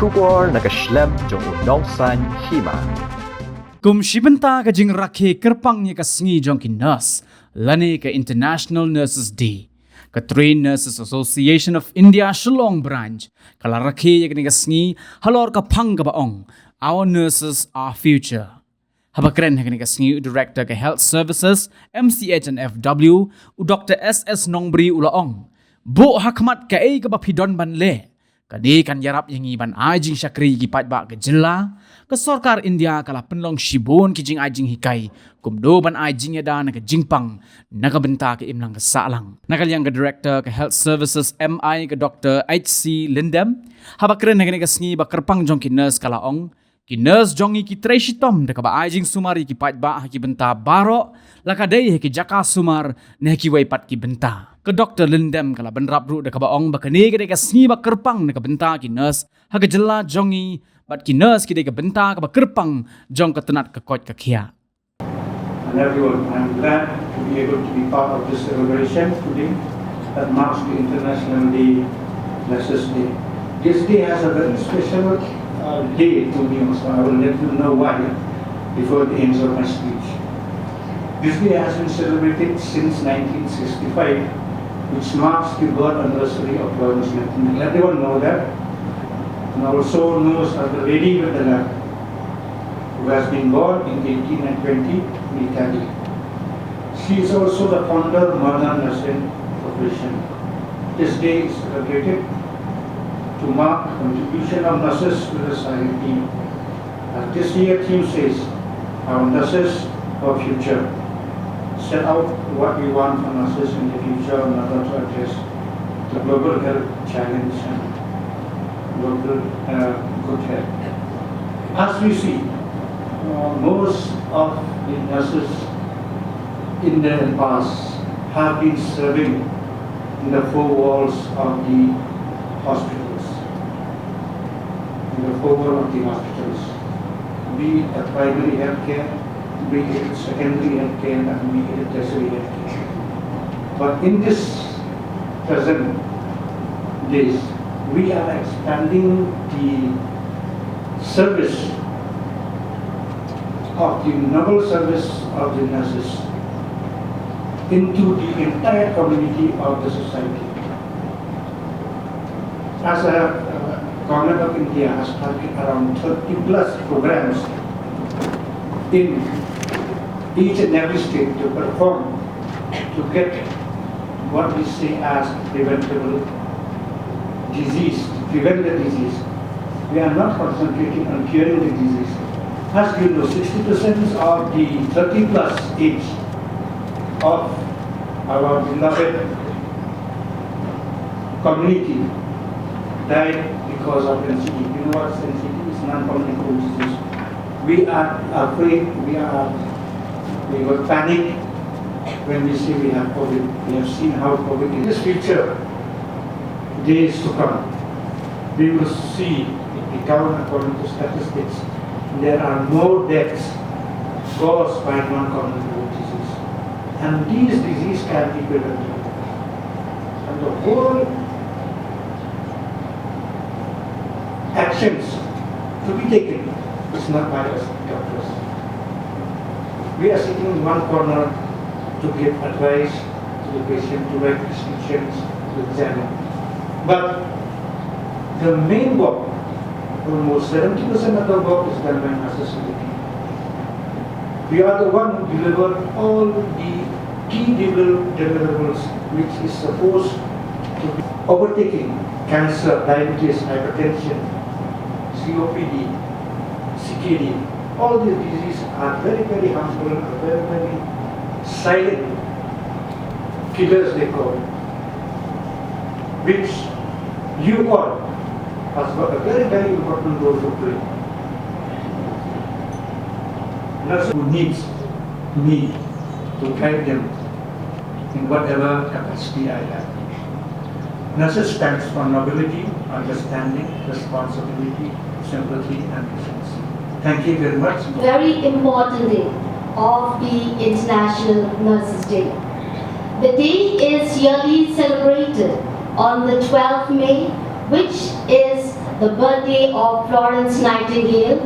Shubor nakaslem Jong unongsan Hima. Kum shibanta ka jing Rakhe kerpang ni ka Sngi Jong ki nurse, lani ka International Nurses Day. Ka Trained Nurses Association of India Shillong branch, kala Rakhe yak ni ka Sngi, halor ka pang ka baong. Our nurses are future. Habakren ni ka Sngi Director ka Health Services, MCH and FW, u Dr. SS Nongbri ulaong. Bu hakmat ka ka bapidon ban le. Kani kan yarap yang iban ajing syakri gipat ba ke Jylla, ke Sarkar India kala penlong shibun ki jing ajing hikai, kumdo ban ajing yada na ke jingpang, nakabenta ke imlang ke salang. Nakal yang ke Director ke Health Services MI ke Dr. HC Lindem, habakren na ke Sngi ba kerpang jong ki nurse kala ong, ki nurse jongi ki treshitom de ka ba ajing sumari ki pat ba ki benta baro, lakadai ki jaka sumar ne ki waipat ki benta. Ke Dr. Lindem kala benrap ru de ka baong ba kani ke ka Sngi ba kerpang de ka benta ki nurse ha ke Jylla jongi bat ki nurse ki de ka benta ka ba kerpang jong ka tenat ka kot ka khia. And everyone, I'm glad to be able to be part of this celebration today that marks the International Day, Nurses Day. This day has a very special day to me also. I will let you know why before the end of my speech. This day has been celebrated since 1965, which marks the birth anniversary of Florence Nightingale. Everyone know that, and also knows as the Lady with the Lamp, who has been born in 1820 in Italy. She is also the founder of modern nursing profession. This day is celebrated to mark the contribution of nurses to the society. As this year theme says, our nurses of future. Set out what we want from nurses in the future in order to address the global health challenge and global good health. As we see, most of the nurses in the past have been serving in the four walls of the hospitals. In the four walls of the hospitals, be it primary health care, be it secondary health care, and be it tertiary health care. But in this present days, we are expanding the service of the noble service of the nurses into the entire community of the society. As Government of India has started around 30 plus programs in each and every state to perform, to get what we say as preventable disease, to prevent the disease. We are not concentrating on curing the disease. As you know, 60% of the 30 plus age of our beloved community died because of NCD. You know what NCD is? Non-communicable disease. We are afraid, we were panicked when we say we have COVID. We have seen how COVID in this future, days to come, we will see it become, according to statistics, there are more deaths caused by non-communicable disease. And these diseases can be prevented. And the whole actions to be taken is not by us doctors. We are sitting in one corner to give advice to the patient, to write prescriptions, to examine. But the main work, almost 70% of the work is done by nurses in the team. We are the one who deliver all the key deliverables which is supposed to be overtaking cancer, diabetes, hypertension, COPD, CKD. All these diseases are very, very harmful, very, very silent killers they call, which you all has got a very, very important role to play. Nurse who needs me to guide them in whatever capacity I have. Nurses stands for nobility, understanding, responsibility, sympathy, and decency. Thank you very much. Very important day of the International Nurses Day. The day is yearly celebrated on the 12th May, which is the birthday of Florence Nightingale,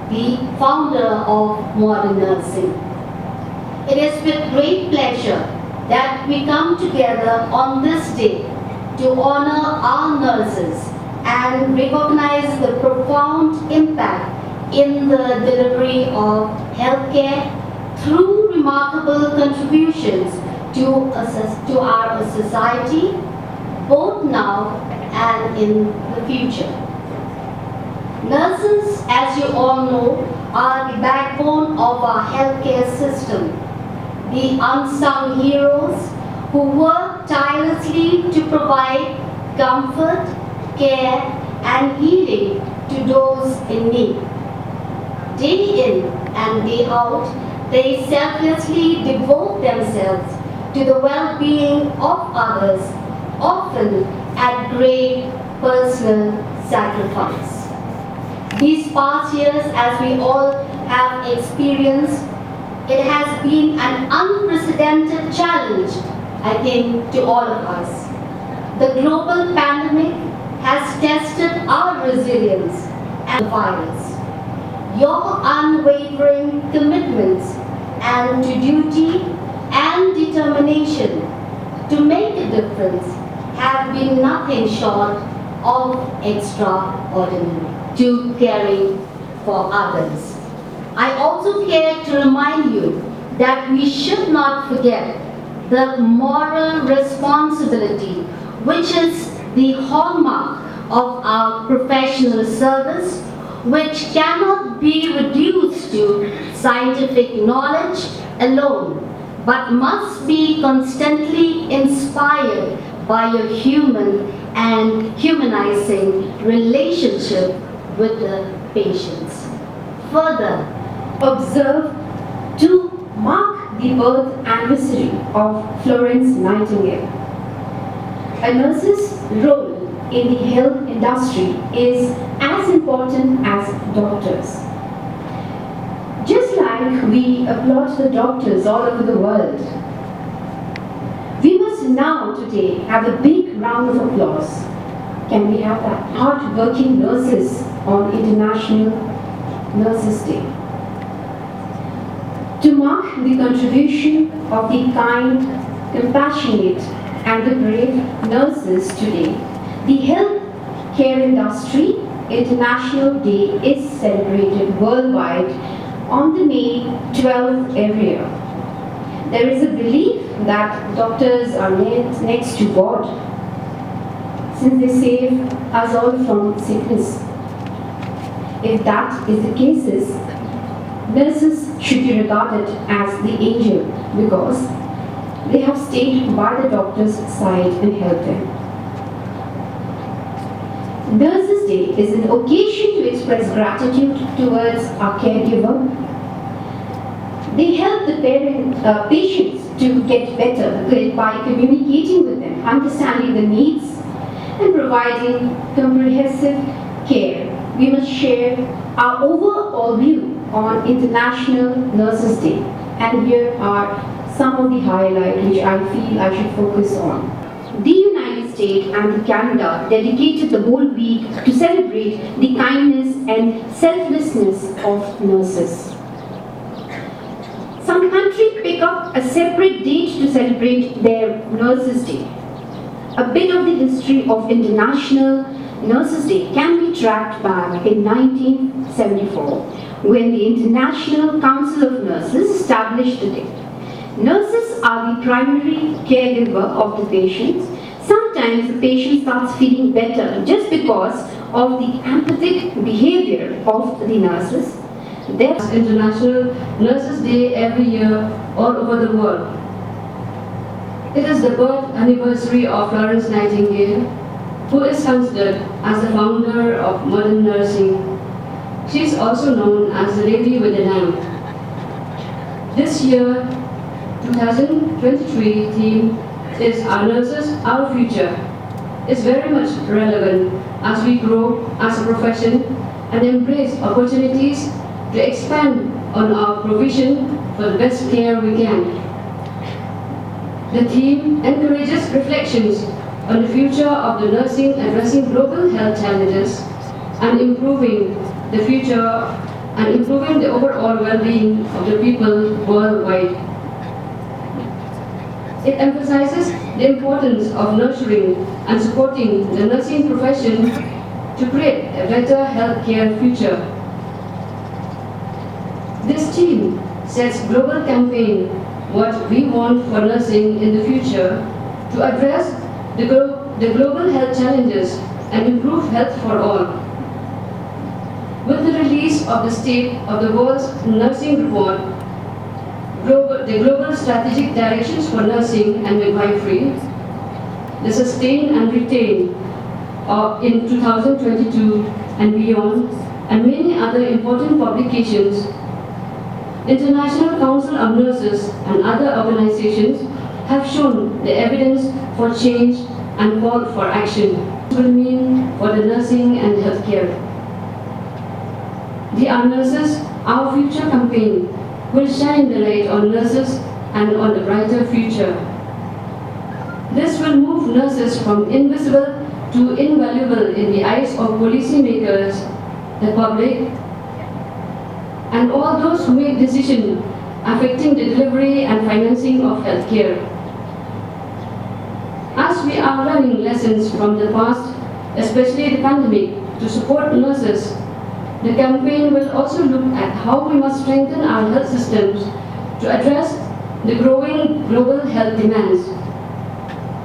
the founder of modern nursing. It is with great pleasure that we come together on this day to honor our nurses and recognize the profound impact in the delivery of healthcare through remarkable contributions to our society, both now and in the future. Nurses, as you all know, are the backbone of our healthcare system, the unsung heroes who work tirelessly to provide comfort, care, and healing to those in need. Day in and day out, they selflessly devote themselves to the well-being of others, often at great personal sacrifice. These past years, as we all have experienced, it has been an unprecedented challenge, I think, to all of us. The global pandemic has tested our resilience and the virus. Your unwavering commitments and to duty and determination to make a difference have been nothing short of extraordinary to caring for others. I also care to remind you that we should not forget the moral responsibility which is the hallmark of our professional service, which cannot be reduced to scientific knowledge alone, but must be constantly inspired by your human and humanizing relationship with the patients. Further, observe to mark the birth anniversary of Florence Nightingale. A nurse's role in the health industry is as important as doctors. Just like we applaud the doctors all over the world, we must now today have a big round of applause. Can we have that? Hard-working nurses on International Nurses Day. To mark the contribution of the kind, compassionate, and the brave nurses today, the healthcare industry International Day is celebrated worldwide on the May 12th every year. There is a belief that doctors are next to God, since they save us all from sickness. If that is the case, nurses should be regarded as the angel because they have stayed by the doctor's side and helped them. Nurses Day is an occasion to express gratitude towards our caregiver. They help the patients to get better by communicating with them, understanding the needs, and providing comprehensive care. We must share our overall view on International Nurses Day. And here are some of the highlights which I feel I should focus on. The United States and Canada dedicated the whole week to celebrate the kindness and selflessness of nurses. Some countries pick up a separate date to celebrate their Nurses Day. A bit of the history of International Nurses Day can be tracked back in 1974, when the International Council of Nurses established the day. Nurses are the primary caregiver of the patients. Sometimes the patient starts feeling better just because of the empathic behavior of the nurses. There's International Nurses Day every year all over the world. It is the birth anniversary of Florence Nightingale, who is considered as the founder of modern nursing. She is also known as the Lady with the Lamp. This year, 2023 theme is Our Nurses, Our Future. It's very much relevant as we grow as a profession and embrace opportunities to expand on our provision for the best care we can. The theme encourages reflections on the future of the nursing addressing global health challenges and improving the future and improving the overall well-being of the people worldwide. It emphasizes the importance of nurturing and supporting the nursing profession to create a better healthcare future. This team sets global campaign What We Want for Nursing in the Future to address the global health challenges and improve health for all. With the release of the State of the World's Nursing Report, the Global Strategic Directions for Nursing and Midwifery, the Sustain and Retain in 2022 and beyond, and many other important publications, International Council of Nurses and other organizations have shown the evidence for change and called for action. What will mean for the nursing and healthcare. The Our Nurses, Our Future campaign will shine the light on nurses and on the brighter future. This will move nurses from invisible to invaluable in the eyes of policymakers, the public, and all those who make decisions affecting the delivery and financing of healthcare. As we are learning lessons from the past, especially the pandemic, to support nurses, the campaign will also look at how we must strengthen our health systems to address the growing global health demands.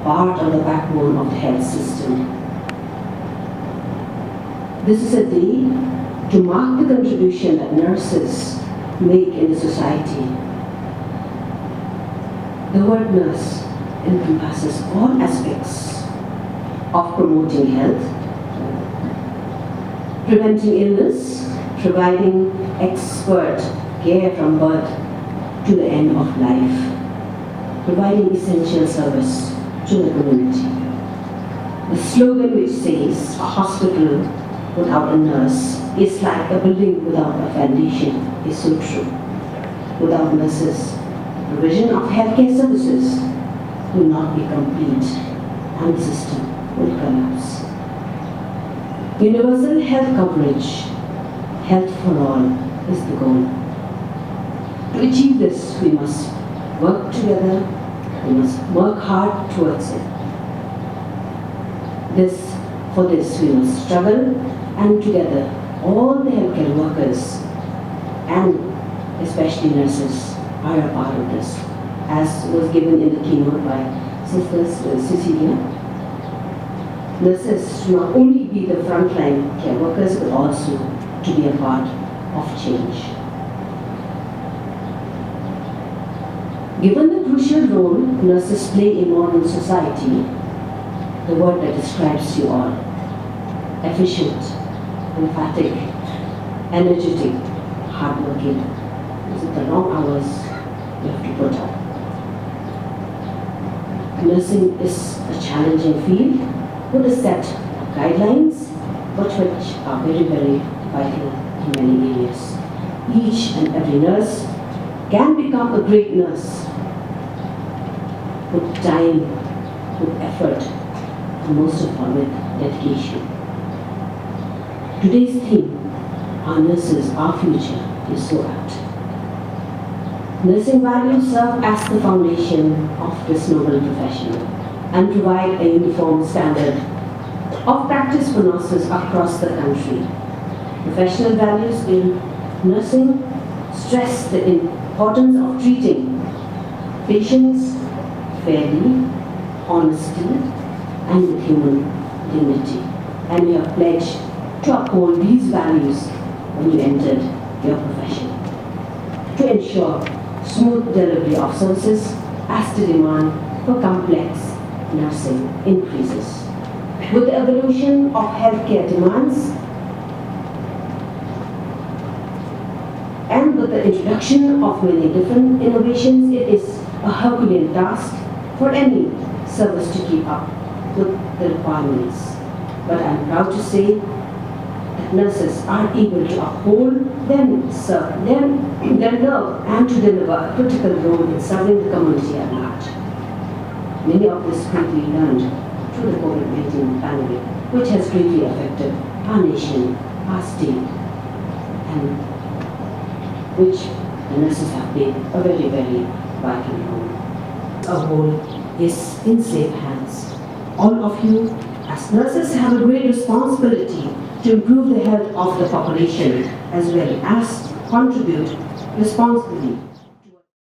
Part of the backbone of the health system. This is a day to mark the contribution that nurses make in the society. The word nurse encompasses all aspects of promoting health, preventing illness, providing expert care from birth to the end of life, providing essential service to the community. The slogan which says, a hospital without a nurse is like a building without a foundation is so true. Without nurses, provision of healthcare services will not be complete and the system will collapse. Universal health coverage, health for all, is the goal. To achieve this, we must work together, we must work hard towards it. For this, we must struggle, and together, all the healthcare workers, and especially nurses, are a part of this, as was given in the keynote by Sister Cecilia. Nurses should not only be the frontline care workers, but also to be a part of change. Given the crucial role nurses play in modern society, the word that describes you all, efficient, emphatic, energetic, hardworking. These are the long hours you have to put up. Nursing is a challenging field with a set of guidelines, but which are very, very vital in many areas. Each and every nurse can become a great nurse with time, with effort, and most of all with dedication. Today's theme, Our Nurses, Our Future, is so apt. Nursing values serve as the foundation of this noble profession and provide a uniform standard of practice for nurses across the country. Professional values in nursing stress the importance of treating patients fairly, honestly, and with human dignity. And you have pledged to uphold these values when you entered your profession. To ensure smooth delivery of services as the demand for complex nursing increases. With the evolution of healthcare demands and with the introduction of many different innovations, it is a Herculean task for any service to keep up with the requirements. But I am proud to say that nurses are able to uphold their nerve and to deliver a critical role in serving the community at large. Many of this quickly learned through the COVID-19 pandemic, which has greatly affected our nation, our state, and which the nurses have played a very, very vital role. Our whole is in safe hands. All of you, as nurses, have a great responsibility to improve the health of the population as well as contribute responsibly